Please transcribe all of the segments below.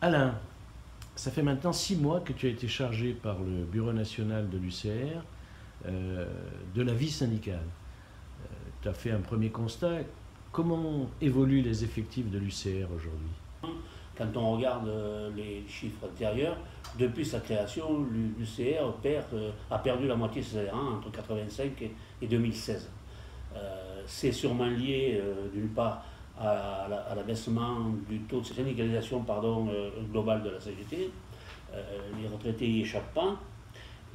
Alain, ça fait maintenant 6 mois que tu as été chargé par le Bureau national de l'UCR de la vie syndicale. Tu as fait un premier constat. Comment évoluent les effectifs de l'UCR aujourd'hui? Quand on regarde les chiffres antérieurs, depuis sa création, l'UCR a perdu la moitié de ses adhérents entre 1985 et 2016. C'est sûrement lié, d'une part, à l'abaissement du taux de syndicalisation global de la CGT. Les retraités n'y échappent pas.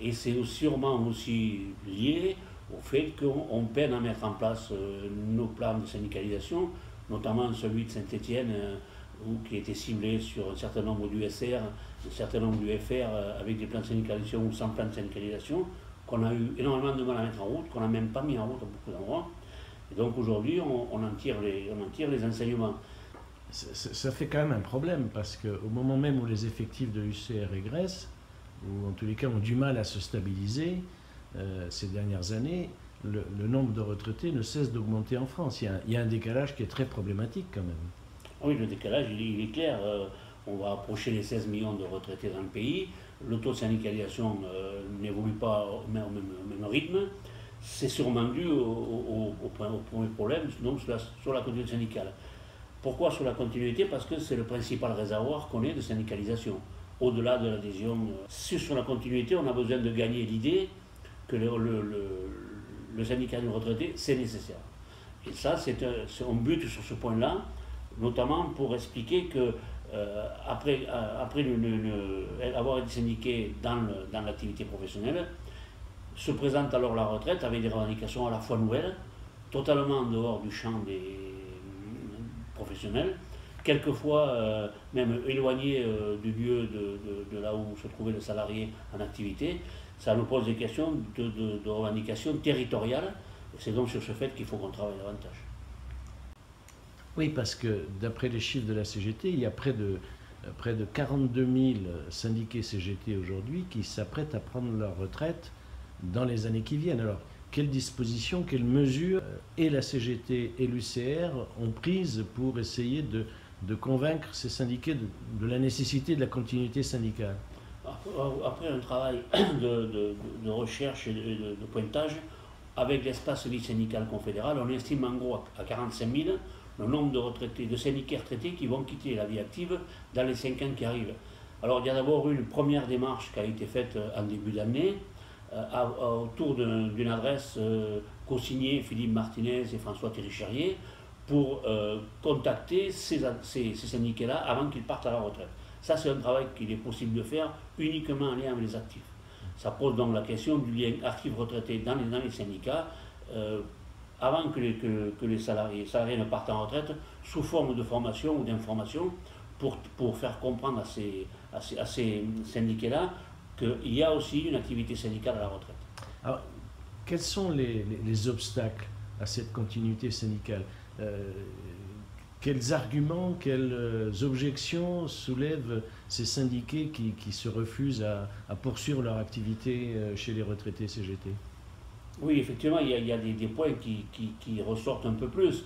Et c'est sûrement aussi lié au fait qu'on peine à mettre en place nos plans de syndicalisation, notamment celui de Saint-Étienne, qui a été ciblé sur un certain nombre d'USR, un certain nombre d'UFR avec des plans de syndicalisation ou sans plan de syndicalisation, qu'on a eu énormément de mal à mettre en route, qu'on n'a même pas mis en route à beaucoup d'endroits. Et donc aujourd'hui, on en tire les enseignements. Ça fait quand même un problème, parce qu'au moment même où les effectifs de l'UCR régressent, ou en tous les cas ont du mal à se stabiliser ces dernières années, le nombre de retraités ne cesse d'augmenter en France. Il y a un décalage qui est très problématique quand même. Oui, le décalage, il est clair. On va approcher les 16 millions de retraités dans le pays. Le taux de syndicalisation n'évolue pas au même rythme. C'est sûrement dû au premier problème, donc sur la continuité syndicale. Pourquoi sur la continuité? Parce que c'est le principal réservoir qu'on ait de syndicalisation, au-delà de l'adhésion. Sur la continuité, on a besoin de gagner l'idée que le syndicat du retraité, c'est nécessaire. Et ça, on bute sur ce point-là, notamment pour expliquer que après avoir été syndiqué dans l'activité professionnelle, se présente alors la retraite avec des revendications à la fois nouvelles, totalement en dehors du champ des professionnels, quelquefois même éloignées du lieu de là où se trouvait le salarié en activité. Ça nous pose des questions de revendications territoriales, et c'est donc sur ce fait qu'il faut qu'on travaille davantage. Oui, parce que d'après les chiffres de la CGT, il y a près de 42 000 syndiqués CGT aujourd'hui qui s'apprêtent à prendre leur retraite dans les années qui viennent. Alors, quelles dispositions, quelles mesures et la CGT et l'UCR ont prises pour essayer de convaincre ces syndiqués de la nécessité de la continuité syndicale? Après un travail de recherche et de pointage, avec l'espace vie syndical confédéral, on estime en gros à 45 000 le nombre de retraités, de syndiqués retraités qui vont quitter la vie active dans les 5 ans qui arrivent. Alors il y a d'abord eu une première démarche qui a été faite en début d'année, autour d'une adresse co-signée Philippe Martinez et François Thierry-Cherrier, pour contacter ces syndiqués-là avant qu'ils partent à la retraite. Ça, c'est un travail qu'il est possible de faire uniquement en lien avec les actifs. Ça pose donc la question du lien actif-retraité dans les syndicats, avant que les salariés ne partent en retraite, sous forme de formation ou d'information, pour faire comprendre à ces syndiqués-là qu'il y a aussi une activité syndicale à la retraite. Alors, quels sont les obstacles à cette continuité syndicale? Quels arguments, quelles objections soulèvent ces syndiqués qui se refusent à poursuivre leur activité chez les retraités CGT? Oui, effectivement, il y a des points qui ressortent un peu plus.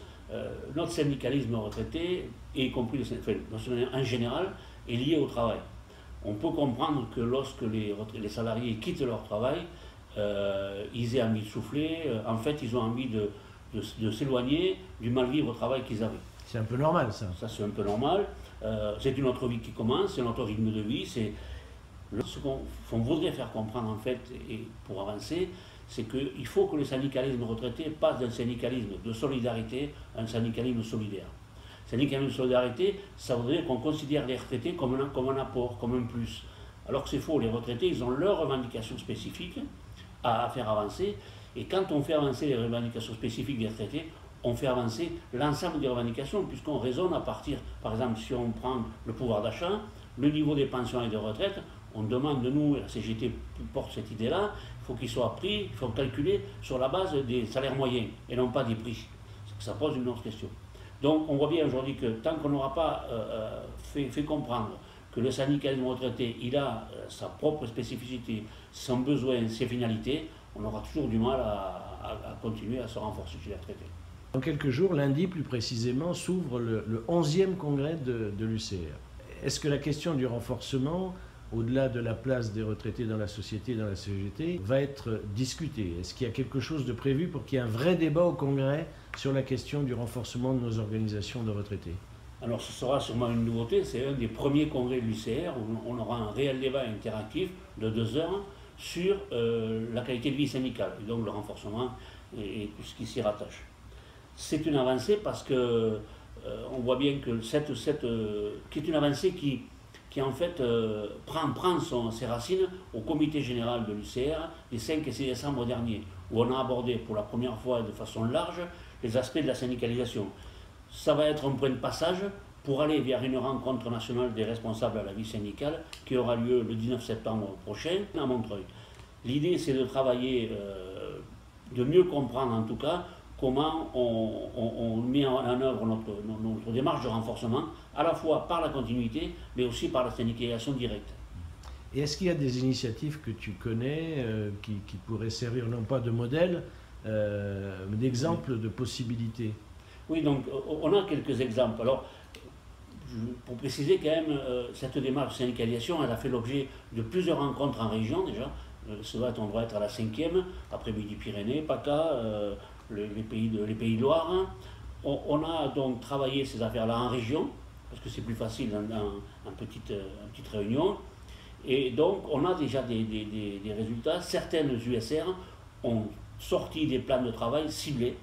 Notre syndicalisme retraité, et y compris en général, est lié au travail. On peut comprendre que lorsque les salariés quittent leur travail, ils aient envie de souffler. En fait, ils ont envie de s'éloigner du mal-vivre au travail qu'ils avaient. C'est un peu normal, ça. Ça, c'est un peu normal. C'est une autre vie qui commence, c'est notre rythme de vie. Ce qu'on voudrait faire comprendre, en fait, et pour avancer, c'est qu'il faut que le syndicalisme retraité passe d'un syndicalisme de solidarité à un syndicalisme solidaire. Syndicalisme de solidarité, ça voudrait dire qu'on considère les retraités comme un apport, comme un plus. Alors que c'est faux, les retraités, ils ont leurs revendications spécifiques à faire avancer. Et quand on fait avancer les revendications spécifiques des retraités, on fait avancer l'ensemble des revendications, puisqu'on raisonne à partir, par exemple, si on prend le pouvoir d'achat, le niveau des pensions et des retraites, on demande de nous, la CGT porte cette idée-là, il faut qu'il soit pris, il faut calculer sur la base des salaires moyens, et non pas des prix. Ça pose une autre question. Donc on voit bien aujourd'hui que tant qu'on n'aura pas fait comprendre que le syndicalisme retraité, il a sa propre spécificité, son besoin, ses finalités, on aura toujours du mal à continuer à se renforcer chez les retraités. Dans quelques jours, lundi plus précisément, s'ouvre le 11e congrès de l'UCR. Est-ce que la question du renforcement, au-delà de la place des retraités dans la société, dans la CGT, va être discutée? Est-ce qu'il y a quelque chose de prévu pour qu'il y ait un vrai débat au Congrès sur la question du renforcement de nos organisations de retraités? Alors ce sera sûrement une nouveauté, c'est un des premiers congrès de l'UCR où on aura un réel débat interactif de 2 heures sur la qualité de vie syndicale, et donc le renforcement et tout ce qui s'y rattache. C'est une avancée parce que on voit bien que qui est une avancée qui en fait prend ses racines au comité général de l'UCR les 5 et 6 décembre dernier, où on a abordé pour la première fois de façon large les aspects de la syndicalisation. Ça va être un point de passage pour aller vers une rencontre nationale des responsables à la vie syndicale qui aura lieu le 19 septembre prochain à Montreuil. L'idée, c'est de travailler, de mieux comprendre en tout cas comment on met en œuvre notre démarche de renforcement, à la fois par la continuité, mais aussi par la syndicalisation directe. Et est-ce qu'il y a des initiatives que tu connais qui pourraient servir non pas de modèle, mais d'exemple de possibilités? Oui, donc on a quelques exemples. Alors, pour préciser quand même, cette démarche de syndicalisation, elle a fait l'objet de plusieurs rencontres en région déjà. On doit être à la 5e, après Midi-Pyrénées, PACA, les pays de Loire. On a donc travaillé ces affaires-là en région, parce que c'est plus facile en petite réunion. Et donc, on a déjà des résultats. Certaines USR ont sorti des plans de travail ciblés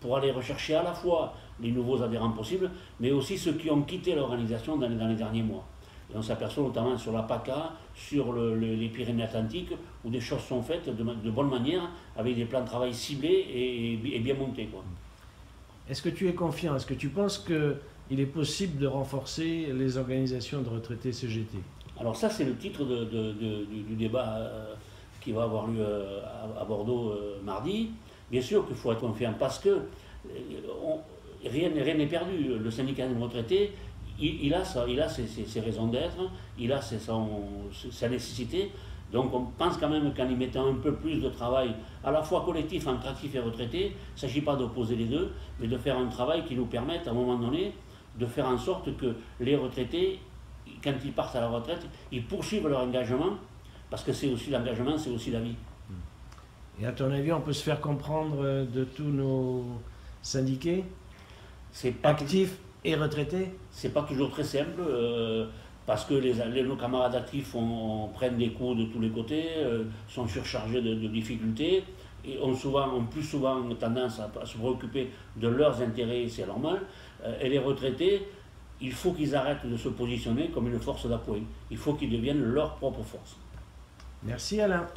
pour aller rechercher à la fois les nouveaux adhérents possibles, mais aussi ceux qui ont quitté l'organisation dans les derniers mois. Et on s'aperçoit notamment sur la PACA, sur les Pyrénées-Atlantiques, où des choses sont faites de bonne manière, avec des plans de travail ciblés et bien montés, quoi. Est-ce que tu es confiant? Est-ce que tu penses qu'il est possible de renforcer les organisations de retraités CGT? Alors ça, c'est le titre du débat qui va avoir lieu à Bordeaux mardi. Bien sûr qu'il faut être confiant parce que rien n'est perdu. Le syndicat des retraités, il a ses raisons d'être, il a sa nécessité. Donc on pense quand même qu'en y mettant un peu plus de travail, à la fois collectif entre actifs et retraités, il ne s'agit pas d'opposer les deux, mais de faire un travail qui nous permette à un moment donné de faire en sorte que les retraités, quand ils partent à la retraite, ils poursuivent leur engagement, parce que c'est aussi l'engagement, c'est aussi la vie. Et à ton avis, on peut se faire comprendre de tous nos syndiqués, actifs et retraités? C'est pas toujours très simple, parce que nos camarades actifs prennent des coups de tous les côtés, sont surchargés de difficultés, et ont plus souvent tendance à se préoccuper de leurs intérêts, c'est normal. Et les retraités, il faut qu'ils arrêtent de se positionner comme une force d'appoint. Il faut qu'ils deviennent leur propre force. Merci Alain.